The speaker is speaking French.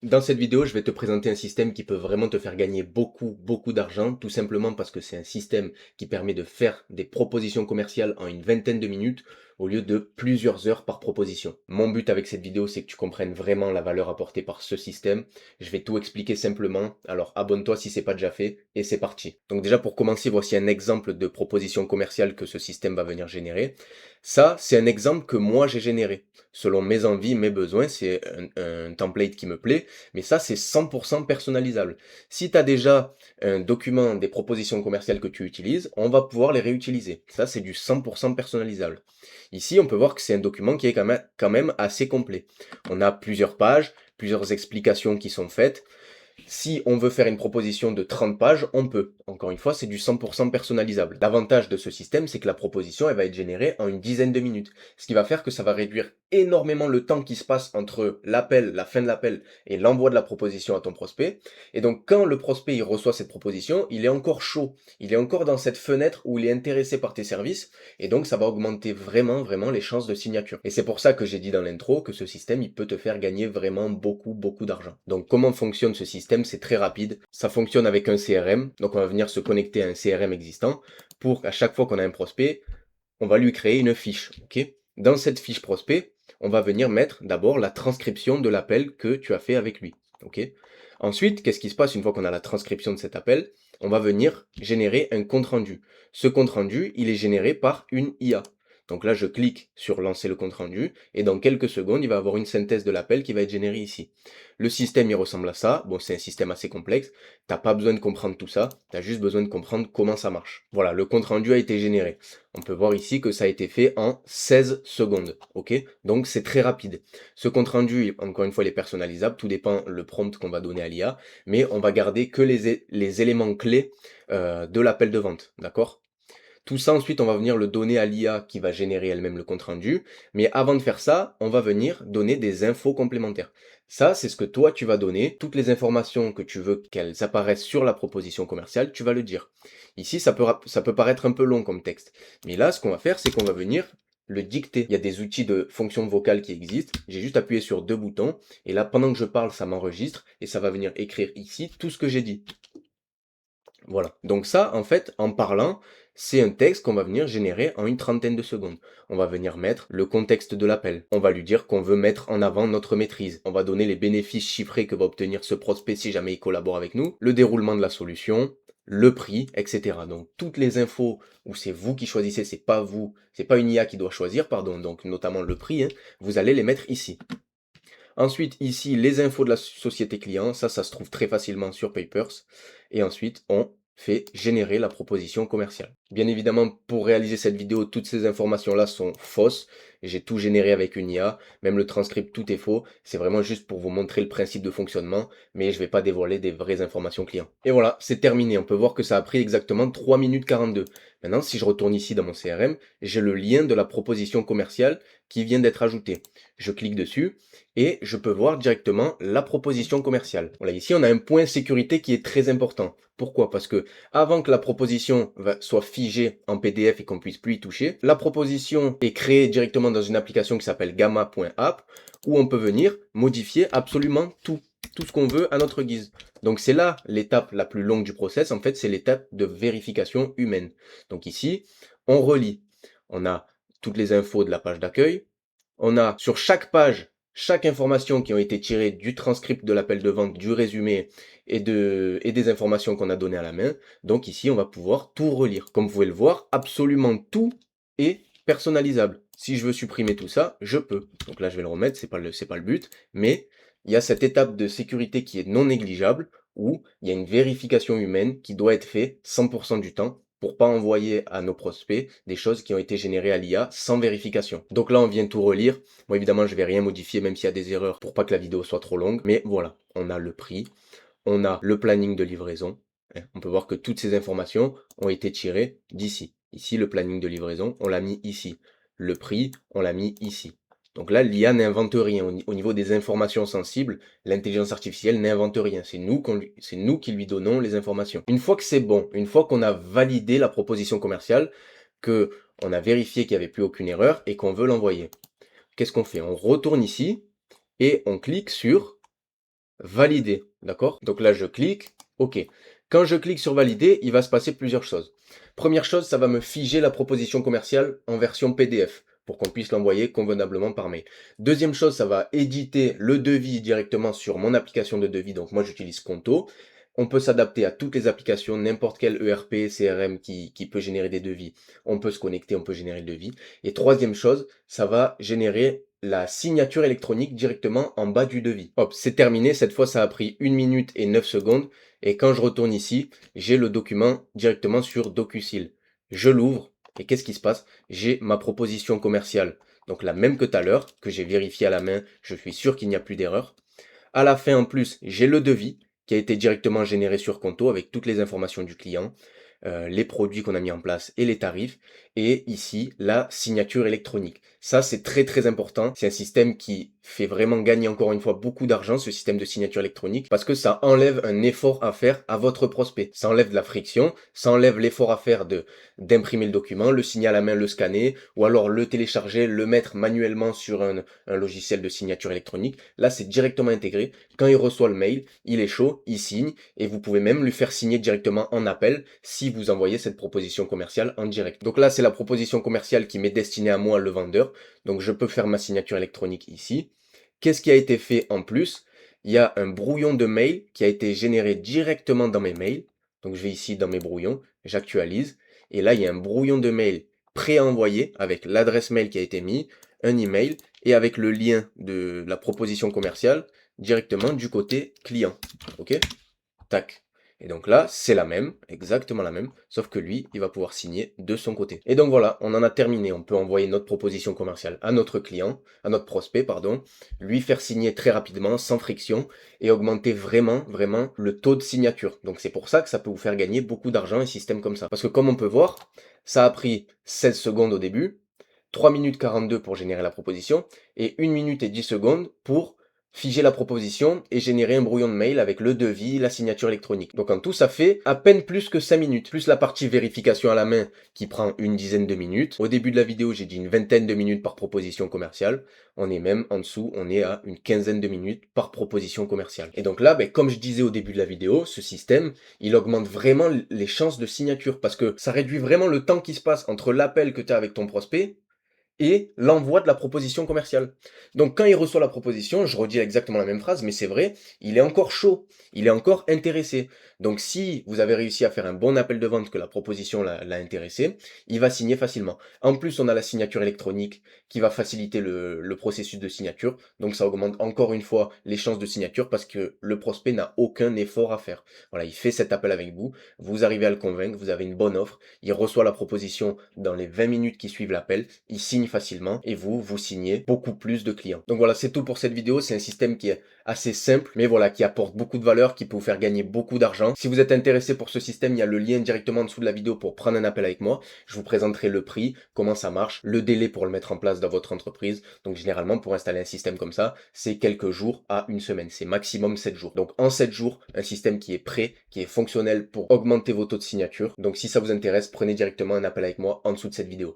Dans cette vidéo, je vais te présenter un système qui peut vraiment te faire gagner beaucoup d'argent, tout simplement parce que c'est un système qui permet de faire des propositions commerciales en une vingtaine de minutes au lieu de plusieurs heures par proposition. Mon but avec cette vidéo, c'est que tu comprennes vraiment la valeur apportée par ce système. Je vais tout expliquer simplement, alors abonne-toi si c'est pas déjà fait et c'est parti. Donc déjà pour commencer, voici un exemple de proposition commerciale que ce système va venir générer. Ça, c'est un exemple que moi j'ai généré. Selon mes envies, mes besoins, c'est un template qui me plaît. Mais ça, c'est 100% personnalisable. Si tu as déjà un document des propositions commerciales que tu utilises, on va pouvoir les réutiliser. Ça, c'est du 100% personnalisable. Ici, on peut voir que c'est un document qui est quand même assez complet. On a plusieurs pages, plusieurs explications qui sont faites. Si on veut faire une proposition de 30 pages, on peut. Encore une fois, c'est du 100% personnalisable. L'avantage de ce système, c'est que la proposition, elle va être générée en une dizaine de minutes. Ce qui va faire que ça va réduire énormément le temps qui se passe entre l'appel, la fin de l'appel et l'envoi de la proposition à ton prospect. Et donc, quand le prospect il reçoit cette proposition, il est encore chaud. Il est encore dans cette fenêtre où il est intéressé par tes services. Et donc, ça va augmenter vraiment les chances de signature. Et c'est pour ça que j'ai dit dans l'intro que ce système, il peut te faire gagner vraiment beaucoup d'argent. Donc, comment fonctionne ce système? C'est très rapide. Ça fonctionne avec un CRM. Donc, on va venir se connecter à un CRM existant pour qu'à chaque fois qu'on a un prospect, on va lui créer une fiche. Ok. Dans cette fiche prospect, on va venir mettre d'abord la transcription de l'appel que tu as fait avec lui. Ok. Ensuite, qu'est-ce qui se passe une fois qu'on a la transcription de cet appel? On va venir générer un compte rendu. Ce compte rendu, il est généré par une IA. Donc là, je clique sur lancer le compte rendu et dans quelques secondes, il va y avoir une synthèse de l'appel qui va être générée ici. Le système, il ressemble à ça. Bon, c'est un système assez complexe. T'as pas besoin de comprendre tout ça. Tu as juste besoin de comprendre comment ça marche. Voilà, le compte rendu a été généré. On peut voir ici que ça a été fait en 16 secondes. Ok. Donc c'est très rapide. Ce compte rendu, encore une fois, il est personnalisable. Tout dépend le prompt qu'on va donner à l'IA. Mais on va garder que les éléments clés de l'appel de vente. D'accord? Tout ça, ensuite, on va venir le donner à l'IA qui va générer elle-même le compte rendu. Mais avant de faire ça, on va venir donner des infos complémentaires. Ça, c'est ce que toi, tu vas donner. Toutes les informations que tu veux qu'elles apparaissent sur la proposition commerciale, tu vas le dire. Ici, ça peut paraître un peu long comme texte. Mais là, ce qu'on va faire, c'est qu'on va venir le dicter. Il y a des outils de fonction vocale qui existent. J'ai juste appuyé sur deux boutons. Et là, pendant que je parle, ça m'enregistre. Et ça va venir écrire ici tout ce que j'ai dit. Voilà. Donc ça, en fait, en parlant, c'est un texte qu'on va venir générer en une trentaine de secondes. On va venir mettre le contexte de l'appel. On va lui dire qu'on veut mettre en avant notre maîtrise. On va donner les bénéfices chiffrés que va obtenir ce prospect si jamais il collabore avec nous, le déroulement de la solution, le prix, etc. Donc toutes les infos où c'est vous qui choisissez, c'est pas vous, c'est pas une IA qui doit choisir, pardon, donc notamment le prix, hein, vous allez les mettre ici. Ensuite, ici, les infos de la société client, ça se trouve très facilement sur Papers. Et ensuite, on fait générer la proposition commerciale. Bien évidemment, pour réaliser cette vidéo, toutes ces informations-là sont fausses. J'ai tout généré avec une IA, même le transcript, tout est faux. C'est vraiment juste pour vous montrer le principe de fonctionnement, mais je ne vais pas dévoiler des vraies informations clients. Et voilà, c'est terminé. On peut voir que ça a pris exactement 3 minutes 42. Maintenant, si je retourne ici dans mon CRM, j'ai le lien de la proposition commerciale qui vient d'être ajouté. Je clique dessus et je peux voir directement la proposition commerciale. Voilà, ici on a un point sécurité qui est très important. Pourquoi? Parce que avant que la proposition soit figée en PDF et qu'on puisse plus y toucher, la proposition est créée directement dans une application qui s'appelle gamma.app où on peut venir modifier absolument tout ce qu'on veut à notre guise. Donc c'est là l'étape la plus longue du process, en fait c'est l'étape de vérification humaine. Donc ici, on relit. On a toutes les infos de la page d'accueil, on a sur chaque page, chaque information qui ont été tirées du transcript de l'appel de vente, du résumé et des informations qu'on a données à la main. Donc ici, on va pouvoir tout relire. Comme vous pouvez le voir, absolument tout est personnalisable. Si je veux supprimer tout ça, je peux. Donc là, je vais le remettre, c'est pas le but, mais il y a cette étape de sécurité qui est non négligeable où il y a une vérification humaine qui doit être faite 100% du temps pour pas envoyer à nos prospects des choses qui ont été générées à l'IA sans vérification. Donc là, on vient tout relire. Moi, évidemment, je vais rien modifier, même s'il y a des erreurs, pour pas que la vidéo soit trop longue. Mais voilà, on a le prix, on a le planning de livraison. On peut voir que toutes ces informations ont été tirées d'ici. Ici, le planning de livraison, on l'a mis ici. Le prix, on l'a mis ici. Donc là, l'IA n'invente rien. Au niveau des informations sensibles, l'intelligence artificielle n'invente rien. C'est nous qui lui donnons les informations. Une fois que c'est bon, une fois qu'on a validé la proposition commerciale, que on a vérifié qu'il n'y avait plus aucune erreur et qu'on veut l'envoyer, qu'est-ce qu'on fait? On retourne ici et on clique sur valider, d'accord? Donc là, je clique, OK. Quand je clique sur valider, il va se passer plusieurs choses. Première chose, ça va me figer la proposition commerciale en version PDF pour qu'on puisse l'envoyer convenablement par mail. Deuxième chose, ça va éditer le devis directement sur mon application de devis. Donc moi, j'utilise Conto. On peut s'adapter à toutes les applications, n'importe quel ERP, CRM qui peut générer des devis. On peut se connecter, on peut générer le devis. Et troisième chose, ça va générer la signature électronique directement en bas du devis. Hop, c'est terminé. Cette fois, ça a pris 1 minute et 9 secondes. Et quand je retourne ici, j'ai le document directement sur DocuSign. Je l'ouvre et qu'est-ce qui se passe? J'ai ma proposition commerciale. Donc la même que tout à l'heure, que j'ai vérifié à la main. Je suis sûr qu'il n'y a plus d'erreur. À la fin, en plus, j'ai le devis qui a été directement généré sur Conto avec toutes les informations du client, les produits qu'on a mis en place et les tarifs. Et ici, la signature électronique. Ça, c'est très très important. C'est un système qui fait vraiment gagner encore une fois beaucoup d'argent, ce système de signature électronique, parce que ça enlève un effort à faire à votre prospect. Ça enlève de la friction, ça enlève l'effort à faire d'imprimer le document, le signer à la main, le scanner, ou alors le télécharger, le mettre manuellement sur un logiciel de signature électronique. Là, c'est directement intégré. Quand il reçoit le mail, il est chaud, il signe, et vous pouvez même lui faire signer directement en appel si vous envoyez cette proposition commerciale en direct. Donc là, c'est la proposition commerciale qui m'est destinée à moi, le vendeur. Donc je peux faire ma signature électronique ici. Qu'est-ce qui a été fait en plus? Il y a un brouillon de mail qui a été généré directement dans mes mails. Donc je vais ici dans mes brouillons, j'actualise. Et là, il y a un brouillon de mail pré-envoyé avec l'adresse mail qui a été mise, un email et avec le lien de la proposition commerciale directement du côté client. OK? Tac. Et donc là, c'est la même, exactement la même, sauf que lui, il va pouvoir signer de son côté. Et donc voilà, on en a terminé. On peut envoyer notre proposition commerciale à notre client, à notre prospect, pardon, lui faire signer très rapidement, sans friction, et augmenter vraiment, vraiment le taux de signature. Donc c'est pour ça que ça peut vous faire gagner beaucoup d'argent, un système comme ça. Parce que comme on peut voir, ça a pris 16 secondes au début, 3 minutes 42 pour générer la proposition, et 1 minute et 10 secondes pour figer la proposition et générer un brouillon de mail avec le devis, la signature électronique. Donc en tout, ça fait à peine plus que 5 minutes, plus la partie vérification à la main qui prend une dizaine de minutes. Au début de la vidéo, j'ai dit une vingtaine de minutes par proposition commerciale. On est même en dessous, on est à une quinzaine de minutes par proposition commerciale. Et donc là, comme je disais au début de la vidéo, ce système, il augmente vraiment les chances de signature parce que ça réduit vraiment le temps qui se passe entre l'appel que tu as avec ton prospect et l'envoi de la proposition commerciale. Donc quand il reçoit la proposition, je redis exactement la même phrase, mais c'est vrai, il est encore chaud, il est encore intéressé. Donc si vous avez réussi à faire un bon appel de vente, que la proposition l'a intéressé, il va signer facilement. En plus, on a la signature électronique qui va faciliter le processus de signature, donc ça augmente encore une fois les chances de signature parce que le prospect n'a aucun effort à faire. Voilà, il fait cet appel avec vous, vous arrivez à le convaincre, vous avez une bonne offre, il reçoit la proposition dans les 20 minutes qui suivent l'appel, il signe facilement et vous signez beaucoup plus de clients. Donc voilà, c'est tout pour cette vidéo. C'est un système qui est assez simple, mais voilà, qui apporte beaucoup de valeur, qui peut vous faire gagner beaucoup d'argent. Si vous êtes intéressé pour ce système, il y a le lien directement en dessous de la vidéo pour prendre un appel avec moi. Je vous présenterai le prix, comment ça marche, le délai pour le mettre en place dans votre entreprise. Donc généralement, pour installer un système comme ça, c'est quelques jours à une semaine. C'est maximum 7 jours. Donc en 7 jours, un système qui est prêt, qui est fonctionnel pour augmenter vos taux de signature. Donc si ça vous intéresse, prenez directement un appel avec moi en dessous de cette vidéo.